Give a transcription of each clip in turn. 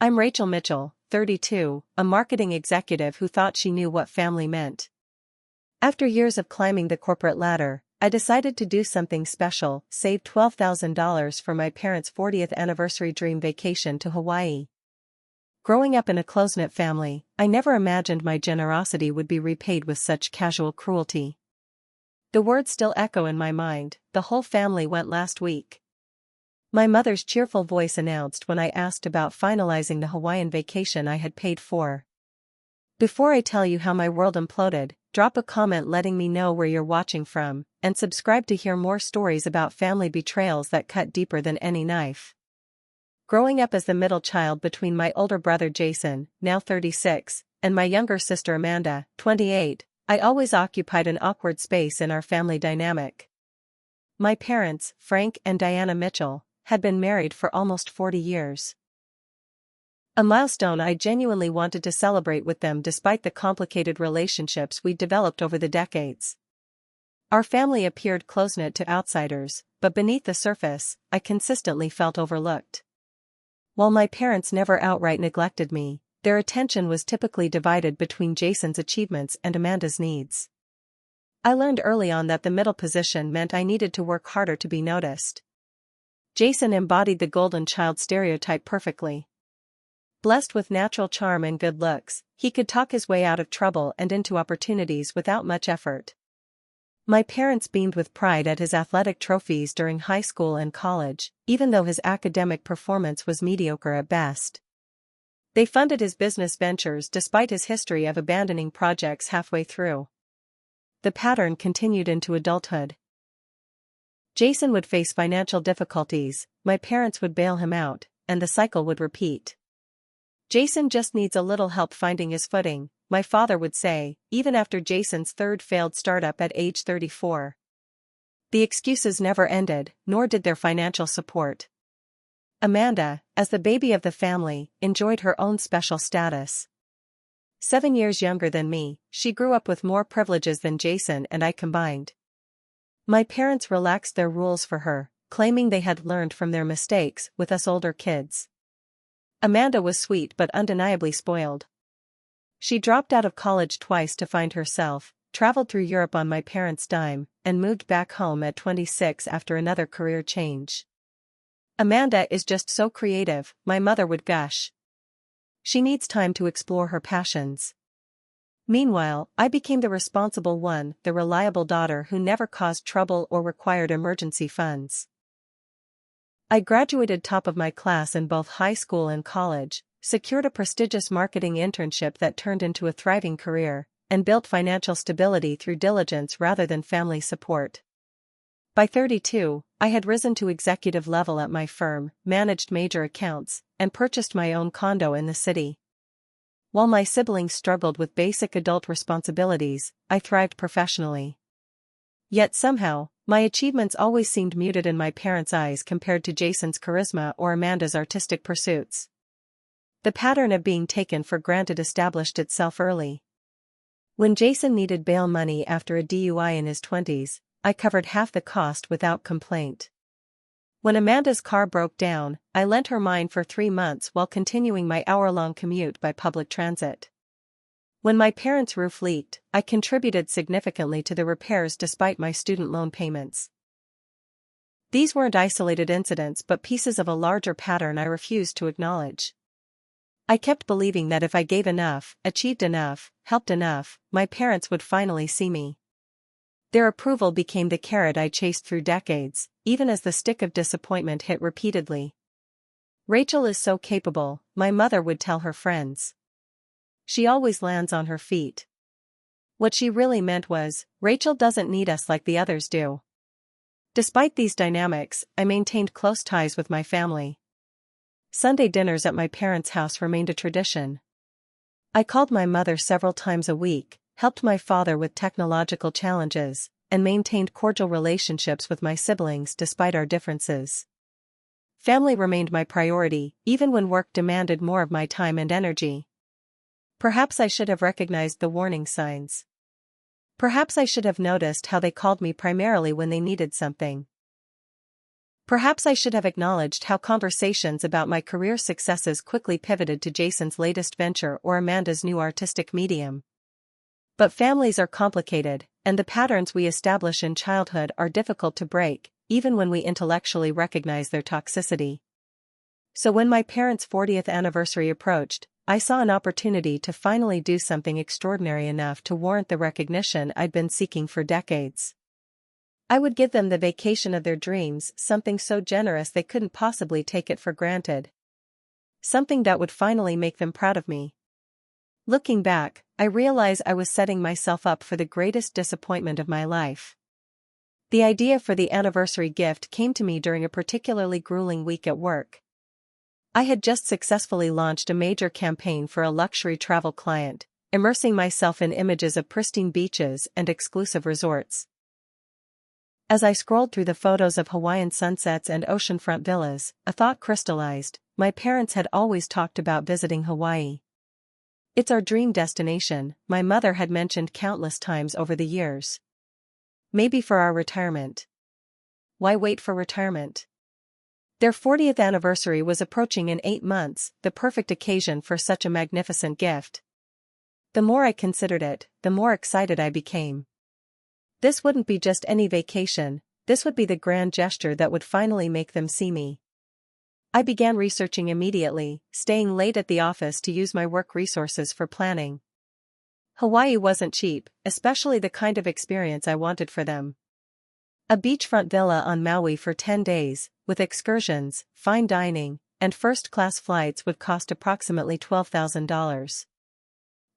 I'm Rachel Mitchell, 32, a marketing executive who thought she knew what family meant. After years of climbing the corporate ladder, I decided to do something special, save $12,000 for my parents' 40th anniversary dream vacation to Hawaii. Growing up in a close-knit family, I never imagined my generosity would be repaid with such casual cruelty. The words still echo in my mind, "The whole family went last week." My mother's cheerful voice announced when I asked about finalizing the Hawaiian vacation I had paid for. Before I tell you how my world imploded, drop a comment letting me know where you're watching from, and subscribe to hear more stories about family betrayals that cut deeper than any knife. Growing up as the middle child between my older brother Jason, now 36, and my younger sister Amanda, 28, I always occupied an awkward space in our family dynamic. My parents, Frank and Diana Mitchell, had been married for almost 40 years. A milestone I genuinely wanted to celebrate with them despite the complicated relationships we developed over the decades. Our family appeared close-knit to outsiders, but beneath the surface, I consistently felt overlooked. While my parents never outright neglected me, their attention was typically divided between Jason's achievements and Amanda's needs. I learned early on that the middle position meant I needed to work harder to be noticed. Jason embodied the golden child stereotype perfectly. Blessed with natural charm and good looks, he could talk his way out of trouble and into opportunities without much effort. My parents beamed with pride at his athletic trophies during high school and college, even though his academic performance was mediocre at best. They funded his business ventures despite his history of abandoning projects halfway through. The pattern continued into adulthood. Jason would face financial difficulties, my parents would bail him out, and the cycle would repeat. "Jason just needs a little help finding his footing," my father would say, even after Jason's third failed startup at age 34. The excuses never ended, nor did their financial support. Amanda, as the baby of the family, enjoyed her own special status. 7 years younger than me, she grew up with more privileges than Jason and I combined. My parents relaxed their rules for her, claiming they had learned from their mistakes with us older kids. Amanda was sweet but undeniably spoiled. She dropped out of college twice to find herself, traveled through Europe on my parents' dime, and moved back home at 26 after another career change. "Amanda is just so creative," my mother would gush. "She needs time to explore her passions." Meanwhile, I became the responsible one, the reliable daughter who never caused trouble or required emergency funds. I graduated top of my class in both high school and college, secured a prestigious marketing internship that turned into a thriving career, and built financial stability through diligence rather than family support. By 32, I had risen to executive level at my firm, managed major accounts, and purchased my own condo in the city. While my siblings struggled with basic adult responsibilities, I thrived professionally. Yet somehow, my achievements always seemed muted in my parents' eyes compared to Jason's charisma or Amanda's artistic pursuits. The pattern of being taken for granted established itself early. When Jason needed bail money after a DUI in his 20s, I covered half the cost without complaint. When Amanda's car broke down, I lent her mine for 3 months while continuing my hour-long commute by public transit. When my parents' roof leaked, I contributed significantly to the repairs despite my student loan payments. These weren't isolated incidents but pieces of a larger pattern I refused to acknowledge. I kept believing that if I gave enough, achieved enough, helped enough, my parents would finally see me. Their approval became the carrot I chased through decades, even as the stick of disappointment hit repeatedly. "Rachel is so capable," my mother would tell her friends. "She always lands on her feet." What she really meant was, "Rachel doesn't need us like the others do." Despite these dynamics, I maintained close ties with my family. Sunday dinners at my parents' house remained a tradition. I called my mother several times a week, helped my father with technological challenges, and maintained cordial relationships with my siblings despite our differences. Family remained my priority, even when work demanded more of my time and energy. Perhaps I should have recognized the warning signs. Perhaps I should have noticed how they called me primarily when they needed something. Perhaps I should have acknowledged how conversations about my career successes quickly pivoted to Jason's latest venture or Amanda's new artistic medium. But families are complicated, and the patterns we establish in childhood are difficult to break, even when we intellectually recognize their toxicity. So when my parents' 40th anniversary approached, I saw an opportunity to finally do something extraordinary enough to warrant the recognition I'd been seeking for decades. I would give them the vacation of their dreams, something so generous they couldn't possibly take it for granted. Something that would finally make them proud of me. Looking back, I realize I was setting myself up for the greatest disappointment of my life. The idea for the anniversary gift came to me during a particularly grueling week at work. I had just successfully launched a major campaign for a luxury travel client, immersing myself in images of pristine beaches and exclusive resorts. As I scrolled through the photos of Hawaiian sunsets and oceanfront villas, a thought crystallized. My parents had always talked about visiting Hawaii. It's our dream destination, my mother had mentioned countless times over the years. Maybe for our retirement. Why wait for retirement? Their 40th anniversary was approaching in 8 months, the perfect occasion for such a magnificent gift. The more I considered it, the more excited I became. This wouldn't be just any vacation, this would be the grand gesture that would finally make them see me. I began researching immediately, staying late at the office to use my work resources for planning. Hawaii wasn't cheap, especially the kind of experience I wanted for them. A beachfront villa on Maui for 10 days, with excursions, fine dining, and first-class flights would cost approximately $12,000.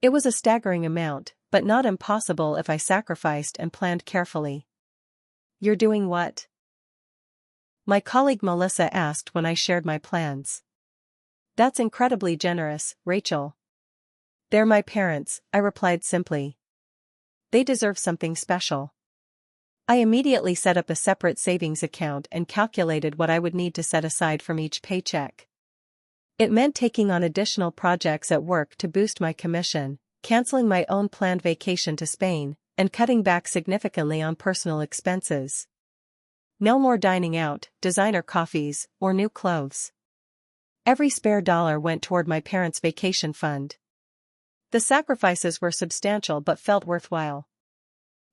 It was a staggering amount, but not impossible if I sacrificed and planned carefully. You're doing what? My colleague Melissa asked when I shared my plans. That's incredibly generous, Rachel. They're my parents, I replied simply. They deserve something special. I immediately set up a separate savings account and calculated what I would need to set aside from each paycheck. It meant taking on additional projects at work to boost my commission, canceling my own planned vacation to Spain, and cutting back significantly on personal expenses. No more dining out, designer coffees, or new clothes. Every spare dollar went toward my parents' vacation fund. The sacrifices were substantial but felt worthwhile.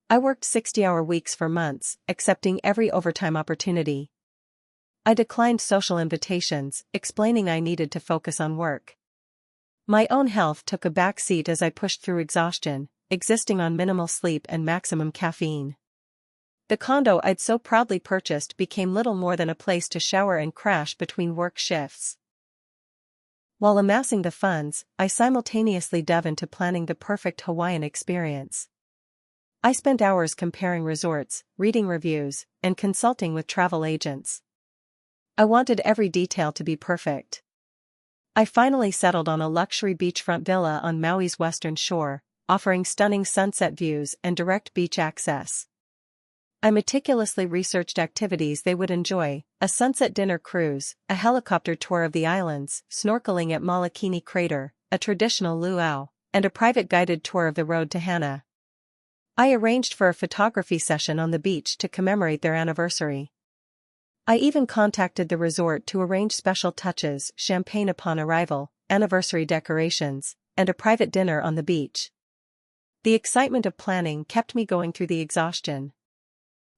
I worked 60-hour weeks for months, accepting every overtime opportunity. I declined social invitations, explaining I needed to focus on work. My own health took a back seat as I pushed through exhaustion, existing on minimal sleep and maximum caffeine. The condo I'd so proudly purchased became little more than a place to shower and crash between work shifts. While amassing the funds, I simultaneously dove into planning the perfect Hawaiian experience. I spent hours comparing resorts, reading reviews, and consulting with travel agents. I wanted every detail to be perfect. I finally settled on a luxury beachfront villa on Maui's western shore, offering stunning sunset views and direct beach access. I meticulously researched activities they would enjoy: a sunset dinner cruise, a helicopter tour of the islands, snorkeling at Molokini Crater, a traditional luau, and a private guided tour of the road to Hana. I arranged for a photography session on the beach to commemorate their anniversary. I even contacted the resort to arrange special touches: champagne upon arrival, anniversary decorations, and a private dinner on the beach. The excitement of planning kept me going through the exhaustion.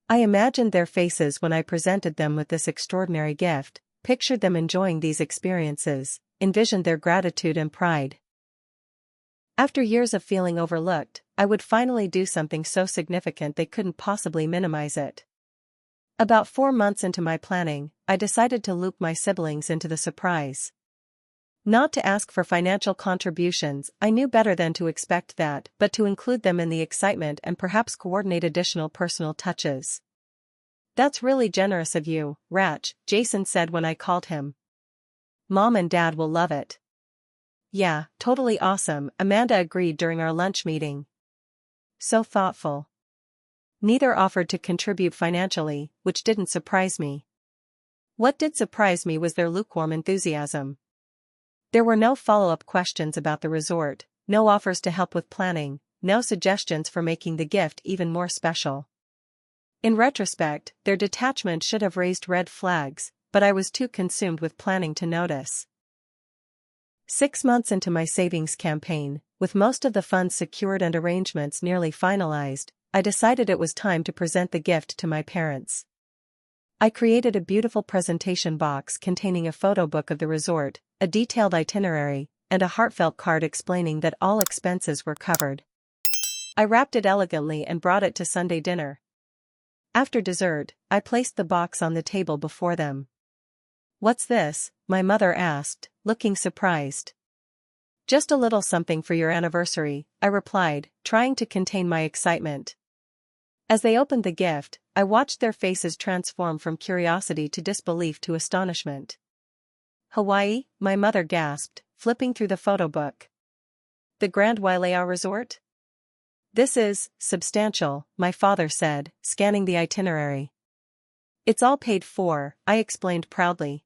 I imagined their faces when I presented them with this extraordinary gift, pictured them enjoying these experiences, envisioned their gratitude and pride. After years of feeling overlooked, I would finally do something so significant they couldn't possibly minimize it. About 4 months into my planning, I decided to loop my siblings into the surprise. Not to ask for financial contributions, I knew better than to expect that, but to include them in the excitement and perhaps coordinate additional personal touches. That's really generous of you, Rach, Jason said when I called him. Mom and Dad will love it. Yeah, totally awesome, Amanda agreed during our lunch meeting. So thoughtful. Neither offered to contribute financially, which didn't surprise me. What did surprise me was their lukewarm enthusiasm. There were no follow-up questions about the resort, no offers to help with planning, no suggestions for making the gift even more special. In retrospect, their detachment should have raised red flags, but I was too consumed with planning to notice. 6 months into my savings campaign, with most of the funds secured and arrangements nearly finalized, I decided it was time to present the gift to my parents. I created a beautiful presentation box containing a photo book of the resort, a detailed itinerary, and a heartfelt card explaining that all expenses were covered. I wrapped it elegantly and brought it to Sunday dinner. After dessert, I placed the box on the table before them. "What's this?" my mother asked, looking surprised. "Just a little something for your anniversary," I replied, trying to contain my excitement. As they opened the gift, I watched their faces transform from curiosity to disbelief to astonishment. "Hawaii?" my mother gasped, flipping through the photo book. "The Grand Wailea Resort?" "This is substantial," my father said, scanning the itinerary. "It's all paid for," I explained proudly.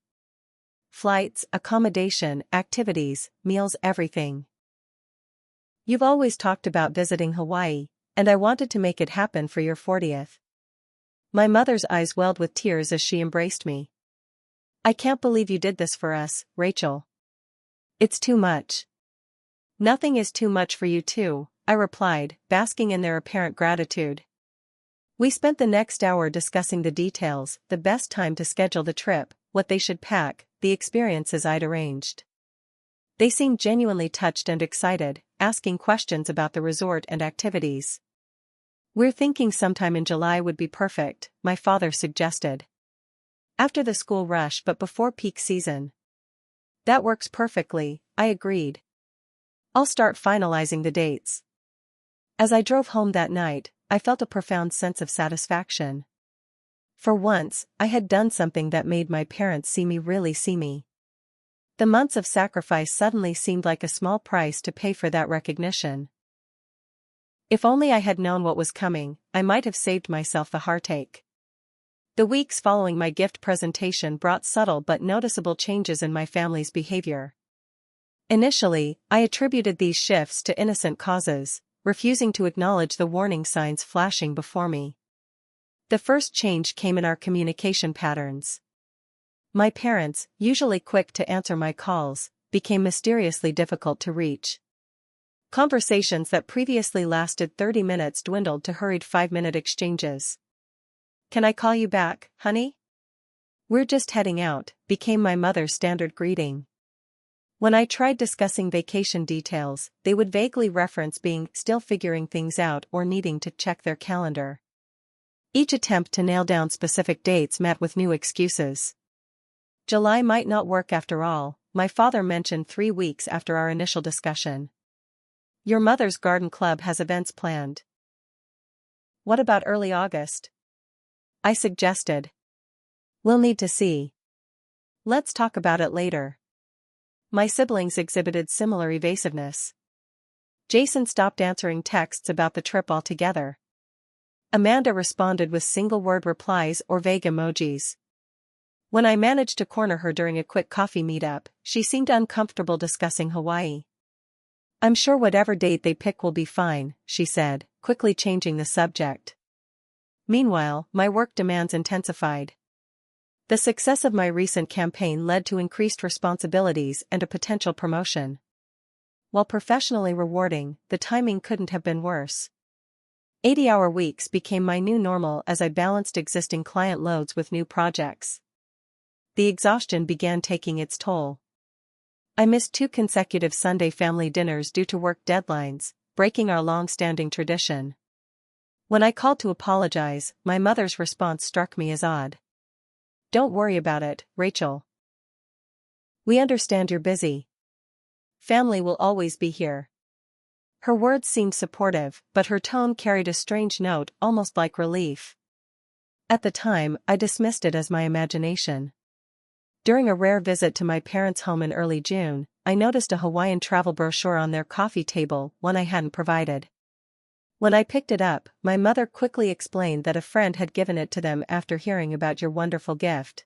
"Flights, accommodation, activities, meals, everything. You've always talked about visiting Hawaii, and I wanted to make it happen for your 40th. My mother's eyes welled with tears as she embraced me. "I can't believe you did this for us, Rachel. It's too much." "Nothing is too much for you too," I replied, basking in their apparent gratitude. We spent the next hour discussing the details, the best time to schedule the trip, what they should pack, the experiences I'd arranged. They seemed genuinely touched and excited, asking questions about the resort and activities. "We're thinking sometime in July would be perfect," my father suggested. "After the school rush but before peak season." "That works perfectly," I agreed. "I'll start finalizing the dates." As I drove home that night, I felt a profound sense of satisfaction. For once, I had done something that made my parents really see me. The months of sacrifice suddenly seemed like a small price to pay for that recognition. If only I had known what was coming, I might have saved myself the heartache. The weeks following my gift presentation brought subtle but noticeable changes in my family's behavior. Initially, I attributed these shifts to innocent causes, refusing to acknowledge the warning signs flashing before me. The first change came in our communication patterns. My parents, usually quick to answer my calls, became mysteriously difficult to reach. Conversations that previously lasted 30 minutes dwindled to hurried 5-minute exchanges. "Can I call you back, honey? We're just heading out," became my mother's standard greeting. When I tried discussing vacation details, they would vaguely reference being still figuring things out or needing to check their calendar. Each attempt to nail down specific dates met with new excuses. "July might not work after all," my father mentioned 3 weeks after our initial discussion. "Your mother's garden club has events planned." "What about early August?" I suggested. "We'll need to see. Let's talk about it later." My siblings exhibited similar evasiveness. Jason stopped answering texts about the trip altogether. Amanda responded with single-word replies or vague emojis. When I managed to corner her during a quick coffee meetup, she seemed uncomfortable discussing Hawaii. "I'm sure whatever date they pick will be fine," she said, quickly changing the subject. Meanwhile, my work demands intensified. The success of my recent campaign led to increased responsibilities and a potential promotion. While professionally rewarding, the timing couldn't have been worse. 80-hour weeks became my new normal as I balanced existing client loads with new projects. The exhaustion began taking its toll. I missed 2 consecutive Sunday family dinners due to work deadlines, breaking our long-standing tradition. When I called to apologize, my mother's response struck me as odd. "Don't worry about it, Rachel. We understand you're busy. Family will always be here." Her words seemed supportive, but her tone carried a strange note, almost like relief. At the time, I dismissed it as my imagination. During a rare visit to my parents' home in early June, I noticed a Hawaiian travel brochure on their coffee table, one I hadn't provided. When I picked it up, my mother quickly explained that a friend had given it to them after hearing about your wonderful gift.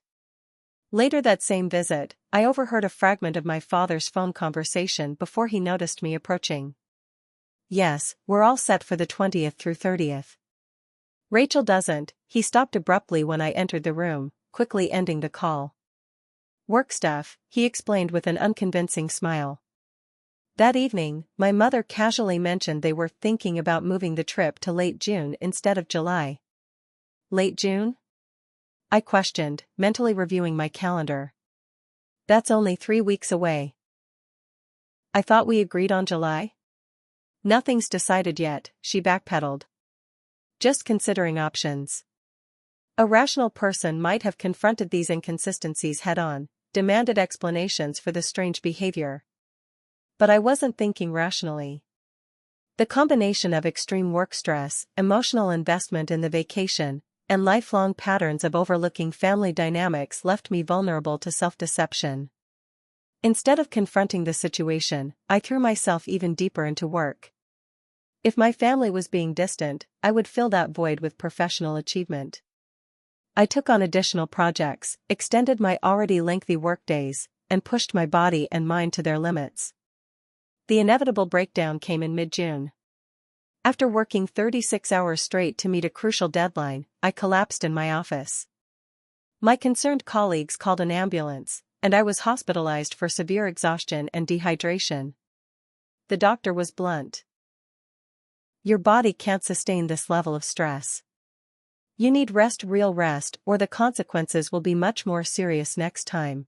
Later that same visit, I overheard a fragment of my father's phone conversation before he noticed me approaching. "Yes, we're all set for the 20th through 30th. Rachel doesn't, he stopped abruptly when I entered the room, quickly ending the call. Work stuff, he explained with an unconvincing smile. That evening, my mother casually mentioned they were thinking about moving the trip to late June instead of July. Late June? I questioned, mentally reviewing my calendar. That's only 3 weeks away. I thought we agreed on July? Nothing's decided yet, she backpedaled. Just considering options. A rational person might have confronted these inconsistencies head-on, demanded explanations for the strange behavior. But I wasn't thinking rationally. The combination of extreme work stress, emotional investment in the vacation, and lifelong patterns of overlooking family dynamics left me vulnerable to self-deception. Instead of confronting the situation, I threw myself even deeper into work. If my family was being distant, I would fill that void with professional achievement. I took on additional projects, extended my already lengthy workdays, and pushed my body and mind to their limits. The inevitable breakdown came in mid-June. After working 36 hours straight to meet a crucial deadline, I collapsed in my office. My concerned colleagues called an ambulance, and I was hospitalized for severe exhaustion and dehydration. The doctor was blunt. Your body can't sustain this level of stress. You need rest, real rest, or the consequences will be much more serious next time.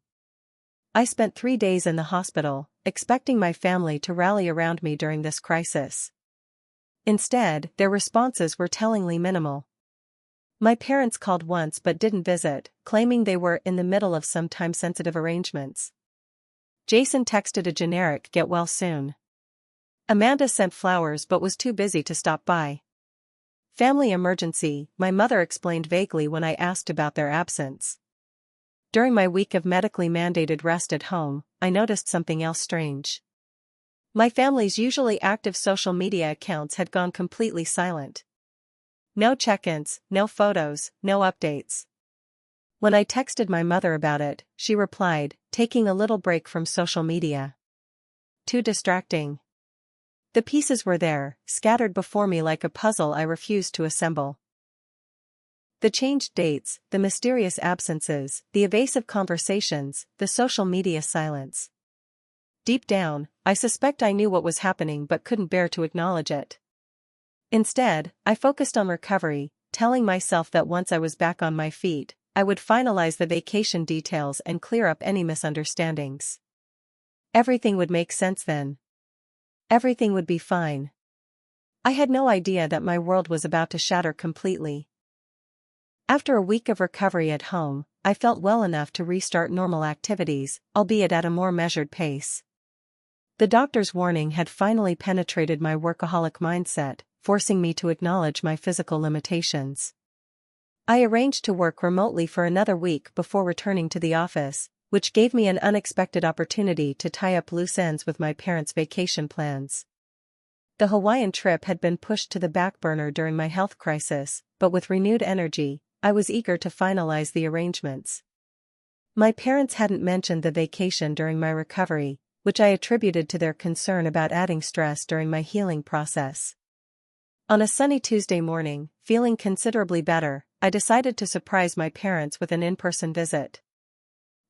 I spent 3 days in the hospital, expecting my family to rally around me during this crisis. Instead, their responses were tellingly minimal. My parents called once but didn't visit, claiming they were in the middle of some time-sensitive arrangements. Jason texted a generic "get well soon." Amanda sent flowers but was too busy to stop by. Family emergency, my mother explained vaguely when I asked about their absence. During my week of medically mandated rest at home, I noticed something else strange. My family's usually active social media accounts had gone completely silent. No check-ins, no photos, no updates. When I texted my mother about it, she replied, taking a little break from social media. Too distracting. The pieces were there, scattered before me like a puzzle I refused to assemble. The changed dates, the mysterious absences, the evasive conversations, the social media silence. Deep down, I suspect I knew what was happening but couldn't bear to acknowledge it. Instead, I focused on recovery, telling myself that once I was back on my feet, I would finalize the vacation details and clear up any misunderstandings. Everything would make sense then. Everything would be fine. I had no idea that my world was about to shatter completely. After a week of recovery at home, I felt well enough to restart normal activities, albeit at a more measured pace. The doctor's warning had finally penetrated my workaholic mindset, forcing me to acknowledge my physical limitations. I arranged to work remotely for another week before returning to the office, which gave me an unexpected opportunity to tie up loose ends with my parents' vacation plans. The Hawaiian trip had been pushed to the back burner during my health crisis, but with renewed energy, I was eager to finalize the arrangements. My parents hadn't mentioned the vacation during my recovery, which I attributed to their concern about adding stress during my healing process. On a sunny Tuesday morning, feeling considerably better, I decided to surprise my parents with an in-person visit.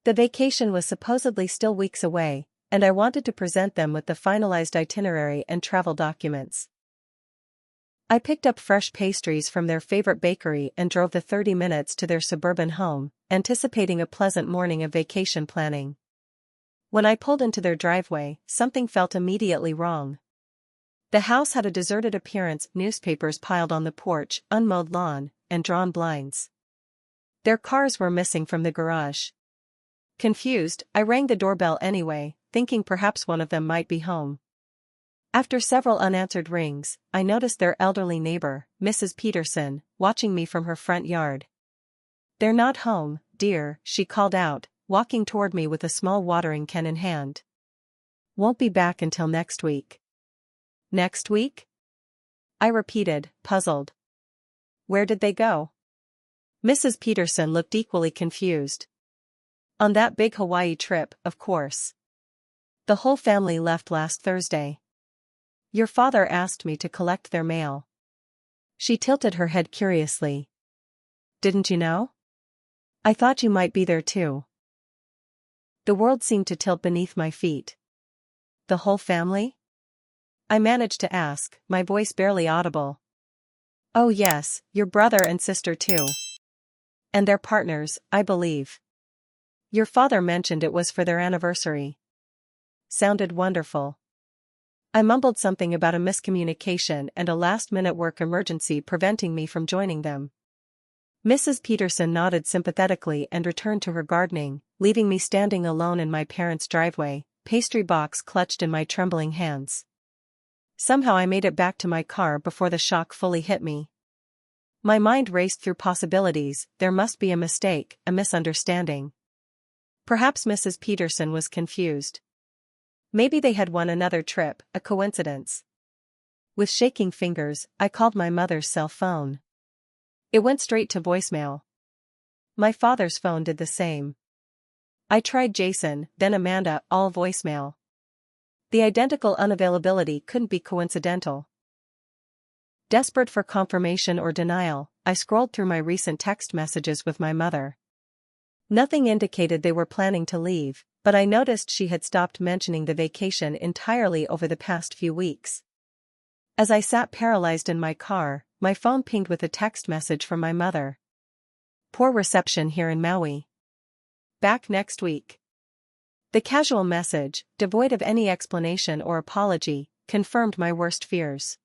The vacation was supposedly still weeks away, and I wanted to present them with the finalized itinerary and travel documents. I picked up fresh pastries from their favorite bakery and drove the 30 minutes to their suburban home, anticipating a pleasant morning of vacation planning. When I pulled into their driveway, something felt immediately wrong. The house had a deserted appearance, newspapers piled on the porch, unmowed lawn, and drawn blinds. Their cars were missing from the garage. Confused, I rang the doorbell anyway, thinking perhaps one of them might be home. After several unanswered rings, I noticed their elderly neighbor, Mrs. Peterson, watching me from her front yard. "They're not home, dear," she called out, walking toward me with a small watering can in hand. "Won't be back until next week." "Next week?" I repeated, puzzled. "Where did they go?" Mrs. Peterson looked equally confused. "On that big Hawaii trip, of course. The whole family left last Thursday. Your father asked me to collect their mail." She tilted her head curiously. Didn't you know? I thought you might be there too. The world seemed to tilt beneath my feet. The whole family? I managed to ask, my voice barely audible. Oh yes, your brother and sister too. And their partners, I believe. Your father mentioned it was for their anniversary. Sounded wonderful. I mumbled something about a miscommunication and a last-minute work emergency preventing me from joining them. Mrs. Peterson nodded sympathetically and returned to her gardening, leaving me standing alone in my parents' driveway, pastry box clutched in my trembling hands. Somehow I made it back to my car before the shock fully hit me. My mind raced through possibilities. There must be a mistake, a misunderstanding. Perhaps Mrs. Peterson was confused. Maybe they had won another trip, a coincidence. With shaking fingers, I called my mother's cell phone. It went straight to voicemail. My father's phone did the same. I tried Jason, then Amanda, all voicemail. The identical unavailability couldn't be coincidental. Desperate for confirmation or denial, I scrolled through my recent text messages with my mother. Nothing indicated they were planning to leave, but I noticed she had stopped mentioning the vacation entirely over the past few weeks. As I sat paralyzed in my car, my phone pinged with a text message from my mother. Poor reception here in Maui. Back next week. The casual message, devoid of any explanation or apology, confirmed my worst fears.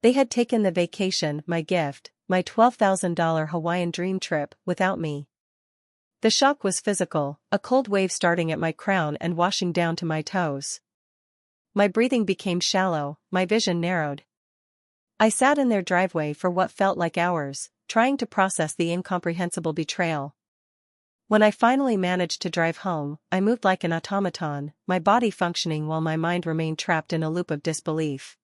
They had taken the vacation, my gift, my $12,000 Hawaiian dream trip, without me. The shock was physical, a cold wave starting at my crown and washing down to my toes. My breathing became shallow, my vision narrowed. I sat in their driveway for what felt like hours, trying to process the incomprehensible betrayal. When I finally managed to drive home, I moved like an automaton, my body functioning while my mind remained trapped in a loop of disbelief.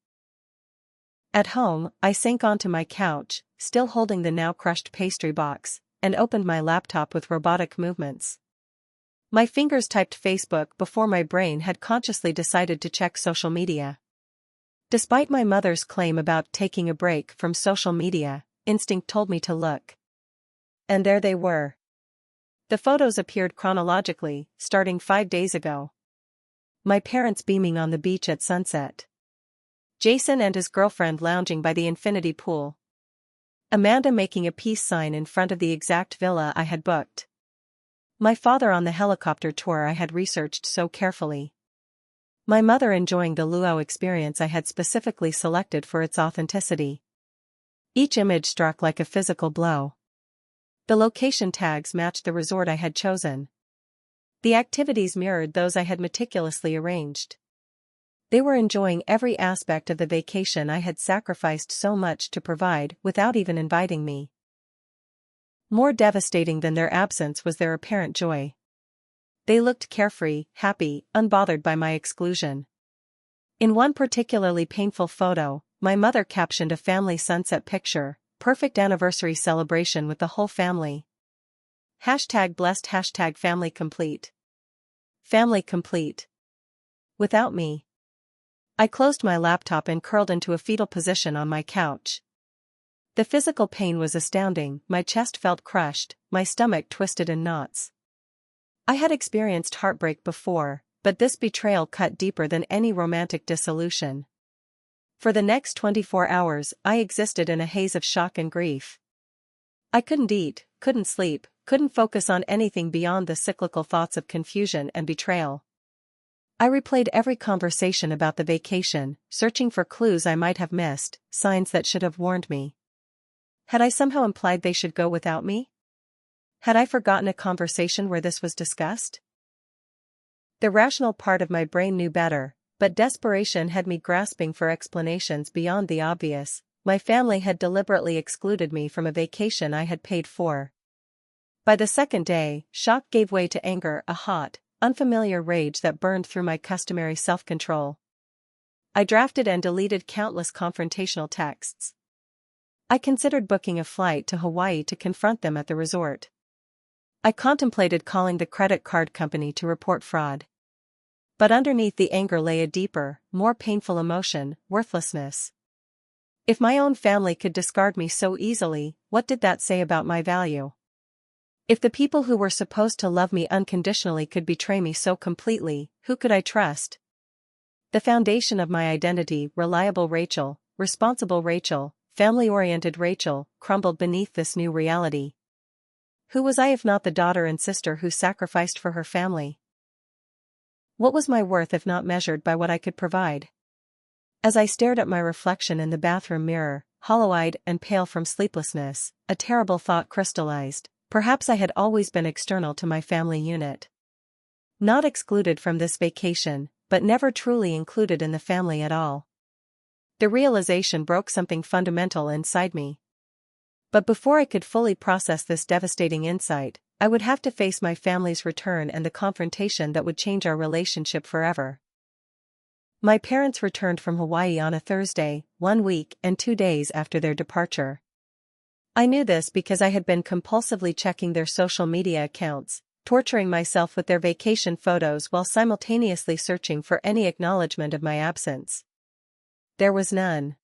At home, I sank onto my couch, still holding the now crushed pastry box, and opened my laptop with robotic movements. My fingers typed Facebook before my brain had consciously decided to check social media. Despite my mother's claim about taking a break from social media, instinct told me to look. And there they were. The photos appeared chronologically, starting 5 days ago. My parents beaming on the beach at sunset. Jason and his girlfriend lounging by the infinity pool. Amanda making a peace sign in front of the exact villa I had booked. My father on the helicopter tour I had researched so carefully. My mother enjoying the luau experience I had specifically selected for its authenticity. Each image struck like a physical blow. The location tags matched the resort I had chosen. The activities mirrored those I had meticulously arranged. They were enjoying every aspect of the vacation I had sacrificed so much to provide without even inviting me. More devastating than their absence was their apparent joy. They looked carefree, happy, unbothered by my exclusion. In one particularly painful photo, my mother captioned a family sunset picture, perfect anniversary celebration with the whole family. #blessed #family complete. Family complete. Without me. I closed my laptop and curled into a fetal position on my couch. The physical pain was astounding, my chest felt crushed, my stomach twisted in knots. I had experienced heartbreak before, but this betrayal cut deeper than any romantic dissolution. For the next 24 hours, I existed in a haze of shock and grief. I couldn't eat, couldn't sleep, couldn't focus on anything beyond the cyclical thoughts of confusion and betrayal. I replayed every conversation about the vacation, searching for clues I might have missed, signs that should have warned me. Had I somehow implied they should go without me? Had I forgotten a conversation where this was discussed? The rational part of my brain knew better, but desperation had me grasping for explanations beyond the obvious. My family had deliberately excluded me from a vacation I had paid for. By the second day, shock gave way to anger, a hot, unfamiliar rage that burned through my customary self-control. I drafted and deleted countless confrontational texts. I considered booking a flight to Hawaii to confront them at the resort. I contemplated calling the credit card company to report fraud. But underneath the anger lay a deeper, more painful emotion, worthlessness. If my own family could discard me so easily, what did that say about my value? If the people who were supposed to love me unconditionally could betray me so completely, who could I trust? The foundation of my identity, reliable Rachel, responsible Rachel, family-oriented Rachel, crumbled beneath this new reality. Who was I if not the daughter and sister who sacrificed for her family? What was my worth if not measured by what I could provide? As I stared at my reflection in the bathroom mirror, hollow-eyed and pale from sleeplessness, a terrible thought crystallized. Perhaps I had always been external to my family unit. Not excluded from this vacation, but never truly included in the family at all. The realization broke something fundamental inside me. But before I could fully process this devastating insight, I would have to face my family's return and the confrontation that would change our relationship forever. My parents returned from Hawaii on a Thursday, 1 week and 2 days after their departure. I knew this because I had been compulsively checking their social media accounts, torturing myself with their vacation photos while simultaneously searching for any acknowledgement of my absence. There was none.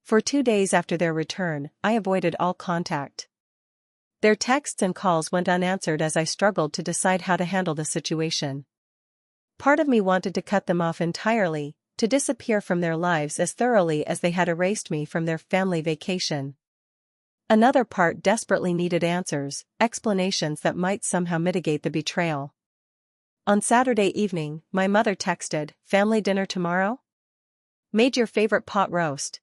For 2 days after their return, I avoided all contact. Their texts and calls went unanswered as I struggled to decide how to handle the situation. Part of me wanted to cut them off entirely, to disappear from their lives as thoroughly as they had erased me from their family vacation. Another part desperately needed answers, explanations that might somehow mitigate the betrayal. On Saturday evening, my mother texted, "Family dinner tomorrow? Made your favorite pot roast."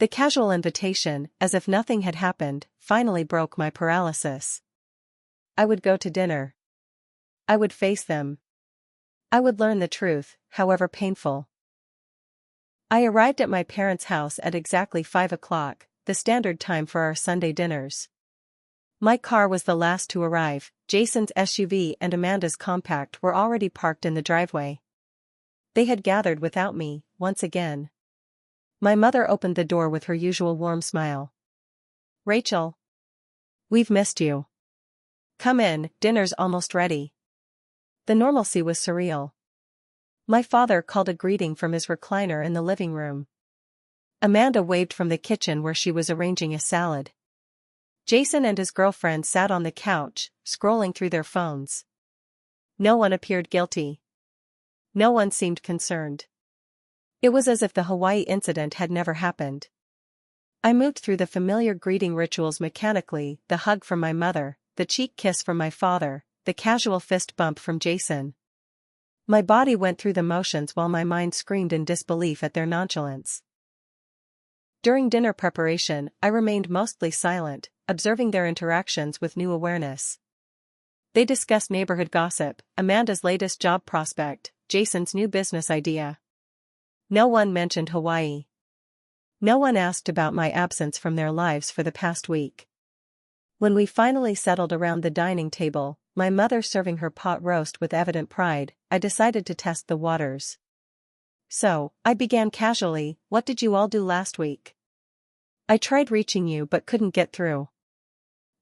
The casual invitation, as if nothing had happened, finally broke my paralysis. I would go to dinner. I would face them. I would learn the truth, however painful. I arrived at my parents' house at exactly 5 o'clock. The standard time for our Sunday dinners. My car was the last to arrive. Jason's SUV and Amanda's compact were already parked in the driveway. They had gathered without me, once again. My mother opened the door with her usual warm smile. "Rachel. We've missed you. Come in, dinner's almost ready." The normalcy was surreal. My father called a greeting from his recliner in the living room. Amanda waved from the kitchen where she was arranging a salad. Jason and his girlfriend sat on the couch, scrolling through their phones. No one appeared guilty. No one seemed concerned. It was as if the Hawaii incident had never happened. I moved through the familiar greeting rituals mechanically, the hug from my mother, the cheek kiss from my father, the casual fist bump from Jason. My body went through the motions while my mind screamed in disbelief at their nonchalance. During dinner preparation, I remained mostly silent, observing their interactions with new awareness. They discussed neighborhood gossip, Amanda's latest job prospect, Jason's new business idea. No one mentioned Hawaii. No one asked about my absence from their lives for the past week. When we finally settled around the dining table, my mother serving her pot roast with evident pride, I decided to test the waters. "So," I began casually, "what did you all do last week? I tried reaching you but couldn't get through."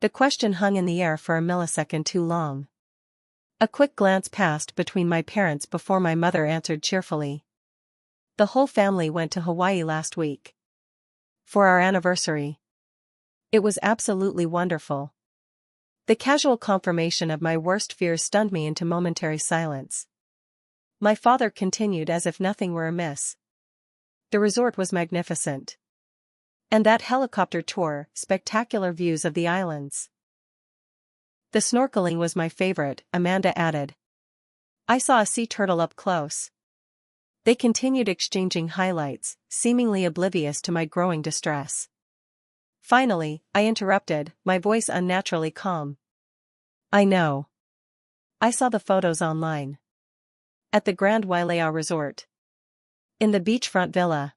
The question hung in the air for a millisecond too long. A quick glance passed between my parents before my mother answered cheerfully. "The whole family went to Hawaii last week. For our anniversary. It was absolutely wonderful." The casual confirmation of my worst fears stunned me into momentary silence. My father continued as if nothing were amiss. "The resort was magnificent. And that helicopter tour, spectacular views of the islands." "The snorkeling was my favorite," Amanda added. "I saw a sea turtle up close." They continued exchanging highlights, seemingly oblivious to my growing distress. Finally, I interrupted, my voice unnaturally calm. "I know. I saw the photos online. At the Grand Wailea Resort. In the beachfront villa.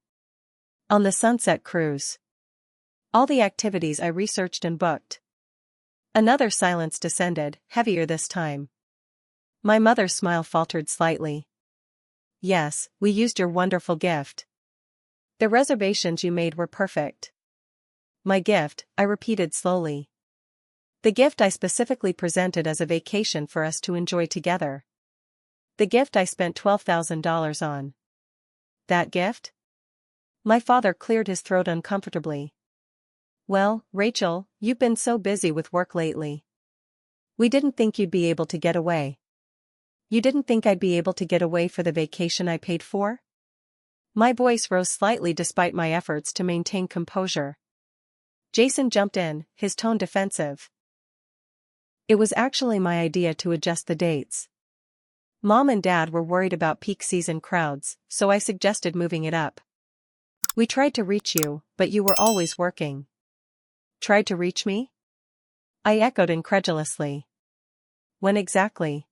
On the sunset cruise. All the activities I researched and booked." Another silence descended, heavier this time. My mother's smile faltered slightly. "Yes, we used your wonderful gift. The reservations you made were perfect." "My gift," I repeated slowly. "The gift I specifically presented as a vacation for us to enjoy together. The gift I spent $12,000 on." "That gift?" My father cleared his throat uncomfortably. Well, Rachel, you've been so busy with work lately. We didn't think you'd be able to get away. You didn't think I'd be able to get away for the vacation I paid for? My voice rose slightly despite my efforts to maintain composure. Jason jumped in, his tone defensive. It was actually my idea to adjust the dates. Mom and Dad were worried about peak season crowds, so I suggested moving it up. We tried to reach you, but you were always working. Tried to reach me? I echoed incredulously. When exactly?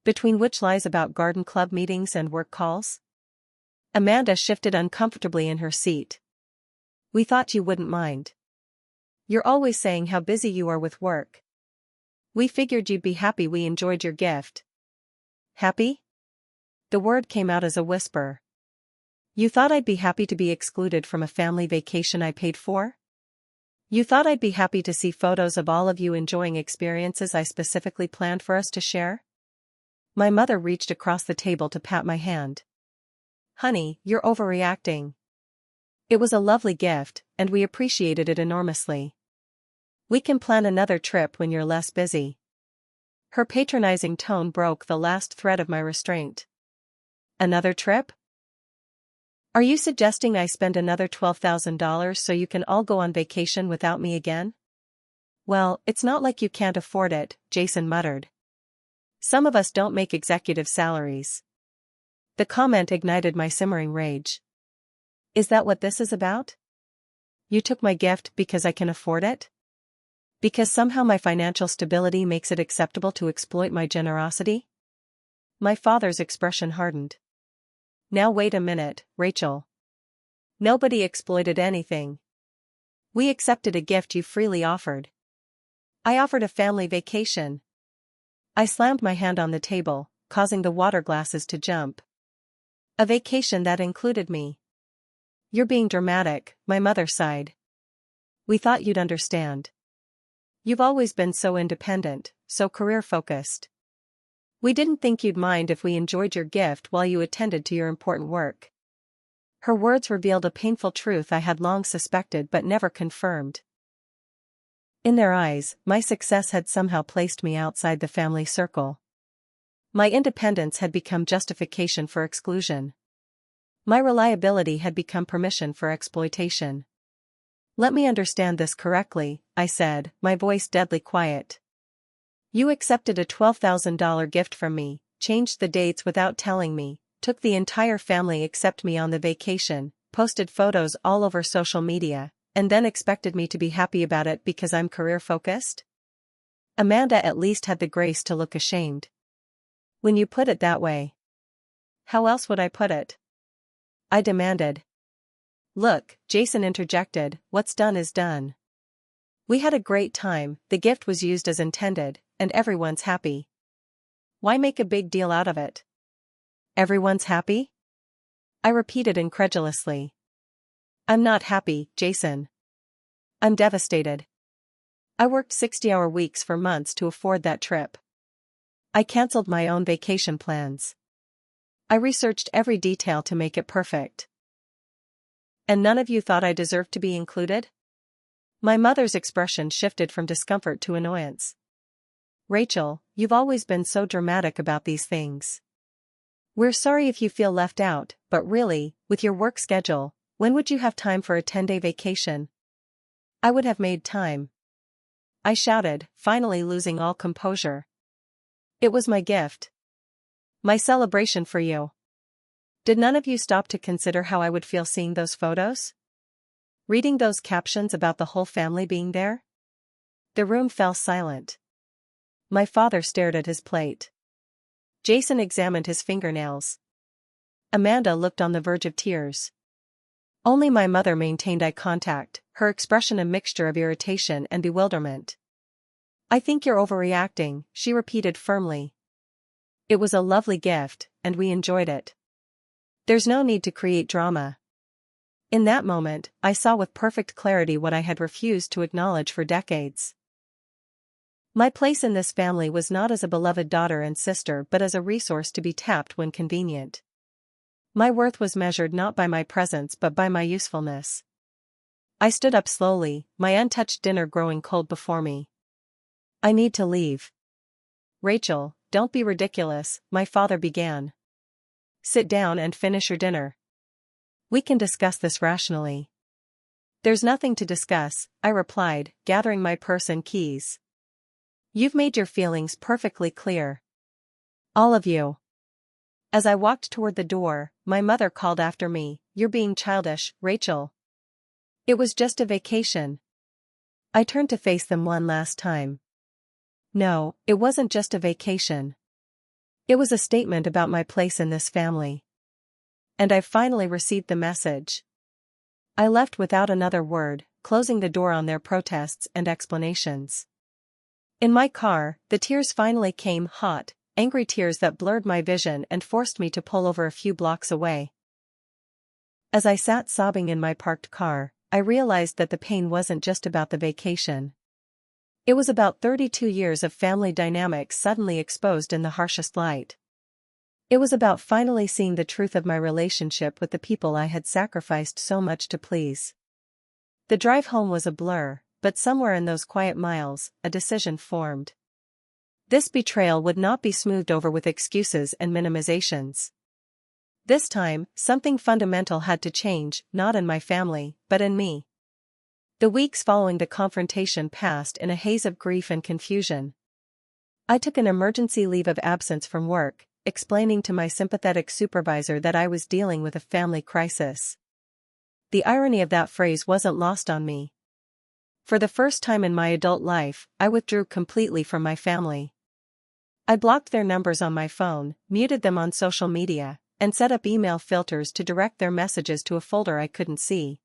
Between which lies about garden club meetings and work calls? Amanda shifted uncomfortably in her seat. We thought you wouldn't mind. You're always saying how busy you are with work. We figured you'd be happy we enjoyed your gift. Happy? The word came out as a whisper. You thought I'd be happy to be excluded from a family vacation I paid for? You thought I'd be happy to see photos of all of you enjoying experiences I specifically planned for us to share? My mother reached across the table to pat my hand. Honey, you're overreacting. It was a lovely gift, and we appreciated it enormously. We can plan another trip when you're less busy. Her patronizing tone broke the last thread of my restraint. Another trip? Are you suggesting I spend another $12,000 so you can all go on vacation without me again? Well, it's not like you can't afford it, Jason muttered. Some of us don't make executive salaries. The comment ignited my simmering rage. Is that what this is about? You took my gift because I can afford it? Because somehow my financial stability makes it acceptable to exploit my generosity? My father's expression hardened. Now wait a minute, Rachel. Nobody exploited anything. We accepted a gift you freely offered. I offered a family vacation. I slammed my hand on the table, causing the water glasses to jump. A vacation that included me. You're being dramatic, my mother sighed. We thought you'd understand. You've always been so independent, so career-focused. We didn't think you'd mind if we enjoyed your gift while you attended to your important work. Her words revealed a painful truth I had long suspected but never confirmed. In their eyes, my success had somehow placed me outside the family circle. My independence had become justification for exclusion. My reliability had become permission for exploitation. Let me understand this correctly, I said, my voice deadly quiet. You accepted a $12,000 gift from me, changed the dates without telling me, took the entire family except me on the vacation, posted photos all over social media, and then expected me to be happy about it because I'm career-focused? Amanda at least had the grace to look ashamed. When you put it that way. How else would I put it? I demanded. Look, Jason interjected, what's done is done. We had a great time, the gift was used as intended, and everyone's happy. Why make a big deal out of it? Everyone's happy? I repeated incredulously. I'm not happy, Jason. I'm devastated. I worked 60-hour weeks for months to afford that trip. I canceled my own vacation plans. I researched every detail to make it perfect. And none of you thought I deserved to be included? My mother's expression shifted from discomfort to annoyance. Rachel, you've always been so dramatic about these things. We're sorry if you feel left out, but really, with your work schedule, when would you have time for a 10-day vacation? I would have made time. I shouted, finally losing all composure. It was my gift. My celebration for you. Did none of you stop to consider how I would feel seeing those photos? Reading those captions about the whole family being there? The room fell silent. My father stared at his plate. Jason examined his fingernails. Amanda looked on the verge of tears. Only my mother maintained eye contact, her expression a mixture of irritation and bewilderment. I think you're overreacting, she repeated firmly. It was a lovely gift, and we enjoyed it. There's no need to create drama. In that moment, I saw with perfect clarity what I had refused to acknowledge for decades. My place in this family was not as a beloved daughter and sister but as a resource to be tapped when convenient. My worth was measured not by my presence but by my usefulness. I stood up slowly, my untouched dinner growing cold before me. I need to leave. Rachel, don't be ridiculous, my father began. Sit down and finish your dinner. We can discuss this rationally. There's nothing to discuss, I replied, gathering my purse and keys. You've made your feelings perfectly clear. All of you. As I walked toward the door, my mother called after me, "You're being childish, Rachel." It was just a vacation. I turned to face them one last time. No, it wasn't just a vacation. It was a statement about my place in this family. And I finally received the message. I left without another word, closing the door on their protests and explanations. In my car, the tears finally came, hot, angry tears that blurred my vision and forced me to pull over a few blocks away. As I sat sobbing in my parked car, I realized that the pain wasn't just about the vacation. It was about 32 years of family dynamics suddenly exposed in the harshest light. It was about finally seeing the truth of my relationship with the people I had sacrificed so much to please. The drive home was a blur, but somewhere in those quiet miles, a decision formed. This betrayal would not be smoothed over with excuses and minimizations. This time, something fundamental had to change, not in my family, but in me. The weeks following the confrontation passed in a haze of grief and confusion. I took an emergency leave of absence from work, explaining to my sympathetic supervisor that I was dealing with a family crisis. The irony of that phrase wasn't lost on me. For the first time in my adult life, I withdrew completely from my family. I blocked their numbers on my phone, muted them on social media, and set up email filters to direct their messages to a folder I couldn't see.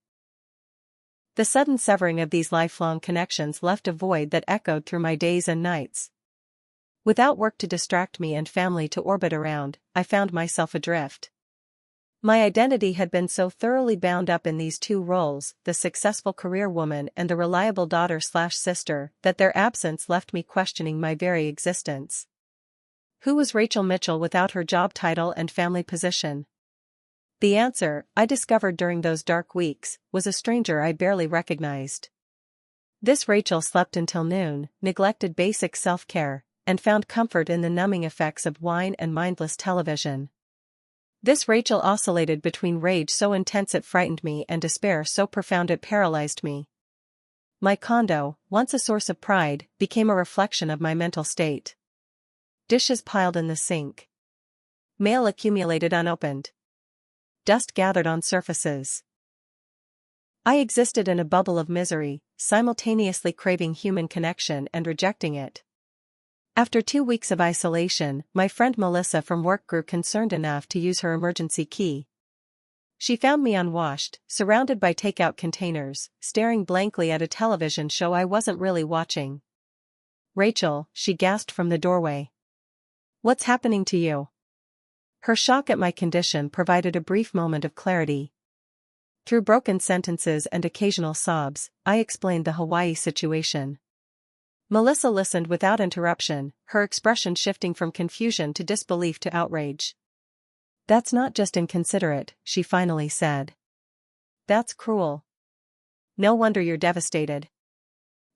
The sudden severing of these lifelong connections left a void that echoed through my days and nights. Without work to distract me and family to orbit around, I found myself adrift. My identity had been so thoroughly bound up in these two roles, the successful career woman and the reliable daughter/sister, that their absence left me questioning my very existence. Who was Rachel Mitchell without her job title and family position? The answer, I discovered during those dark weeks, was a stranger I barely recognized. This Rachel slept until noon, neglected basic self-care, and found comfort in the numbing effects of wine and mindless television. This Rachel oscillated between rage so intense it frightened me and despair so profound it paralyzed me. My condo, once a source of pride, became a reflection of my mental state. Dishes piled in the sink. Mail accumulated unopened. Dust gathered on surfaces. I existed in a bubble of misery, simultaneously craving human connection and rejecting it. After 2 weeks of isolation, my friend Melissa from work grew concerned enough to use her emergency key. She found me unwashed, surrounded by takeout containers, staring blankly at a television show I wasn't really watching. "Rachel," she gasped from the doorway. "What's happening to you?" Her shock at my condition provided a brief moment of clarity. Through broken sentences and occasional sobs, I explained the Hawaii situation. Melissa listened without interruption, her expression shifting from confusion to disbelief to outrage. "That's not just inconsiderate," she finally said. "That's cruel. No wonder you're devastated."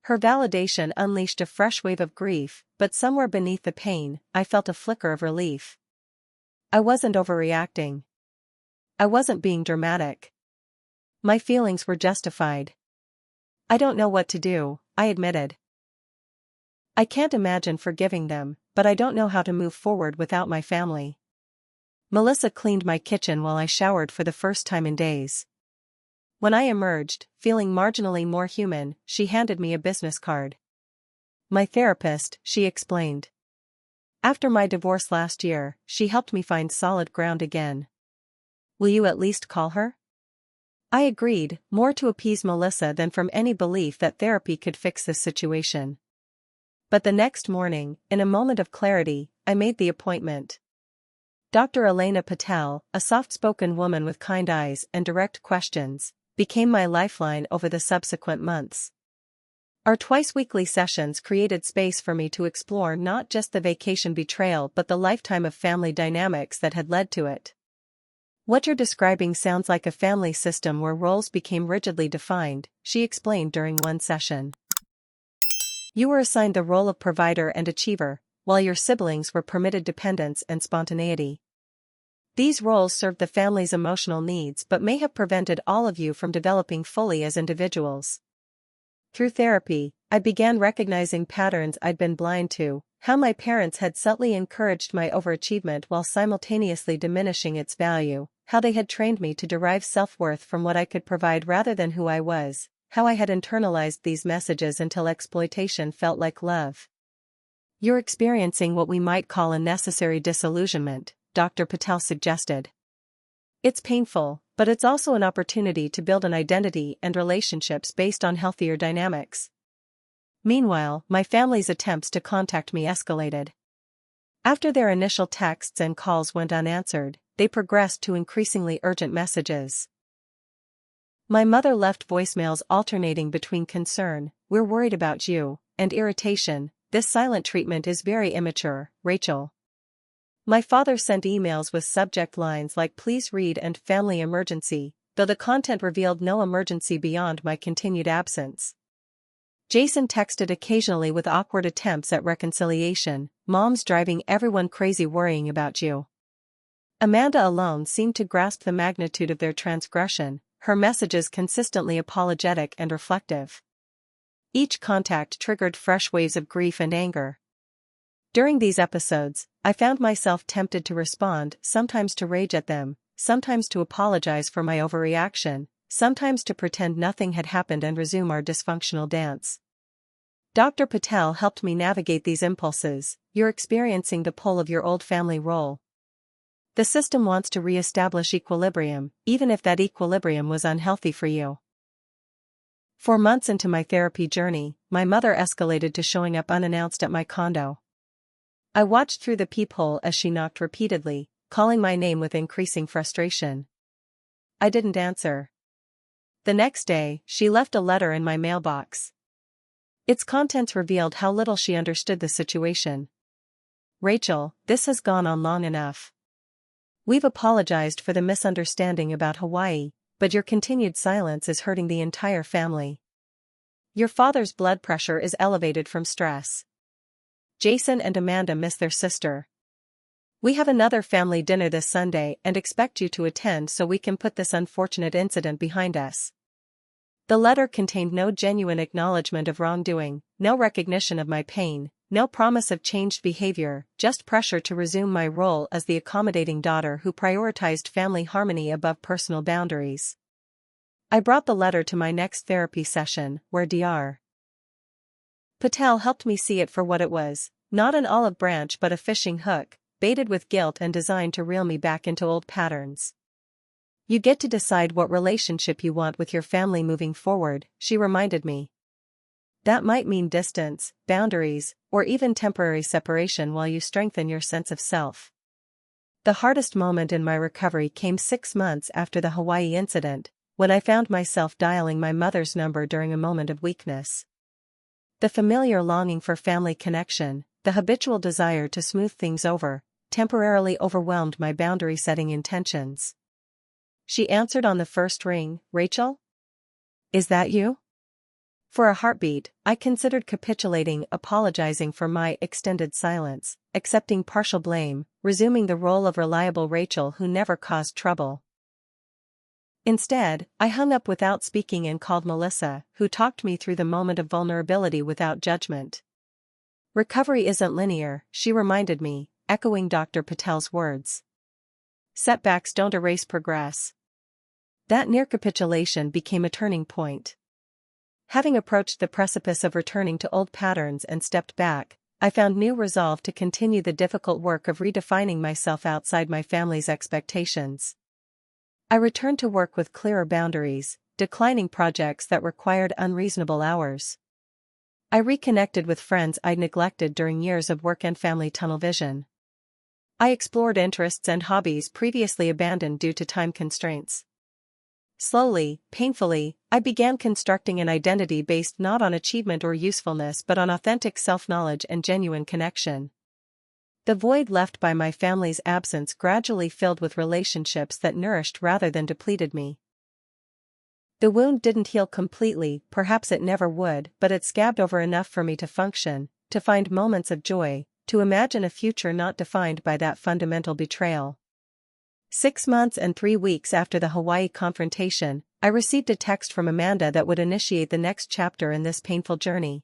Her validation unleashed a fresh wave of grief, but somewhere beneath the pain, I felt a flicker of relief. I wasn't overreacting. I wasn't being dramatic. My feelings were justified. "I don't know what to do," I admitted. "I can't imagine forgiving them, but I don't know how to move forward without my family." Melissa cleaned my kitchen while I showered for the first time in days. When I emerged, feeling marginally more human, she handed me a business card. "My therapist," she explained. "After my divorce last year, she helped me find solid ground again. Will you at least call her?" I agreed, more to appease Melissa than from any belief that therapy could fix this situation. But the next morning, in a moment of clarity, I made the appointment. Dr. Elena Patel, a soft-spoken woman with kind eyes and direct questions, became my lifeline over the subsequent months. Our twice-weekly sessions created space for me to explore not just the vacation betrayal but the lifetime of family dynamics that had led to it. What you're describing sounds like a family system where roles became rigidly defined, she explained during one session. You were assigned the role of provider and achiever, while your siblings were permitted dependence and spontaneity. These roles served the family's emotional needs but may have prevented all of you from developing fully as individuals. Through therapy, I began recognizing patterns I'd been blind to, how my parents had subtly encouraged my overachievement while simultaneously diminishing its value, how they had trained me to derive self-worth from what I could provide rather than who I was, how I had internalized these messages until exploitation felt like love. You're experiencing what we might call a necessary disillusionment, Dr. Patel suggested. It's painful, but it's also an opportunity to build an identity and relationships based on healthier dynamics. Meanwhile, my family's attempts to contact me escalated. After their initial texts and calls went unanswered, they progressed to increasingly urgent messages. My mother left voicemails alternating between concern, "We're worried about you," and irritation, "This silent treatment is very immature, Rachel." My father sent emails with subject lines like "Please read" and "Family emergency," though the content revealed no emergency beyond my continued absence. Jason texted occasionally with awkward attempts at reconciliation, "Mom's driving everyone crazy worrying about you." Amanda alone seemed to grasp the magnitude of their transgression, her messages consistently apologetic and reflective. Each contact triggered fresh waves of grief and anger. During these episodes, I found myself tempted to respond, sometimes to rage at them, sometimes to apologize for my overreaction, sometimes to pretend nothing had happened and resume our dysfunctional dance. Dr. Patel helped me navigate these impulses. You're experiencing the pull of your old family role. The system wants to re-establish equilibrium, even if that equilibrium was unhealthy for you. 4 months into my therapy journey, my mother escalated to showing up unannounced at my condo. I watched through the peephole as she knocked repeatedly, calling my name with increasing frustration. I didn't answer. The next day, she left a letter in my mailbox. Its contents revealed how little she understood the situation. "Rachel, this has gone on long enough. We've apologized for the misunderstanding about Hawaii, but your continued silence is hurting the entire family. Your father's blood pressure is elevated from stress. Jason and Amanda miss their sister. We have another family dinner this Sunday and expect you to attend so we can put this unfortunate incident behind us." The letter contained no genuine acknowledgement of wrongdoing, no recognition of my pain, no promise of changed behavior, just pressure to resume my role as the accommodating daughter who prioritized family harmony above personal boundaries. I brought the letter to my next therapy session, where Dr. Patel helped me see it for what it was, not an olive branch but a fishing hook, baited with guilt and designed to reel me back into old patterns. "You get to decide what relationship you want with your family moving forward," she reminded me. That might mean distance, boundaries, or even temporary separation while you strengthen your sense of self. The hardest moment in my recovery came 6 months after the Hawaii incident, when I found myself dialing my mother's number during a moment of weakness. The familiar longing for family connection, the habitual desire to smooth things over, temporarily overwhelmed my boundary-setting intentions. She answered on the first ring, "Rachel? Is that you?" For a heartbeat, I considered capitulating, apologizing for my extended silence, accepting partial blame, resuming the role of reliable Rachel who never caused trouble. Instead, I hung up without speaking and called Melissa, who talked me through the moment of vulnerability without judgment. "Recovery isn't linear," she reminded me, echoing Dr. Patel's words. "Setbacks don't erase progress." That near capitulation became a turning point. Having approached the precipice of returning to old patterns and stepped back, I found new resolve to continue the difficult work of redefining myself outside my family's expectations. I returned to work with clearer boundaries, declining projects that required unreasonable hours. I reconnected with friends I'd neglected during years of work and family tunnel vision. I explored interests and hobbies previously abandoned due to time constraints. Slowly, painfully, I began constructing an identity based not on achievement or usefulness but on authentic self-knowledge and genuine connection. The void left by my family's absence gradually filled with relationships that nourished rather than depleted me. The wound didn't heal completely, perhaps it never would, but it scabbed over enough for me to function, to find moments of joy, to imagine a future not defined by that fundamental betrayal. 6 months and 3 weeks after the Hawaii confrontation, I received a text from Amanda that would initiate the next chapter in this painful journey.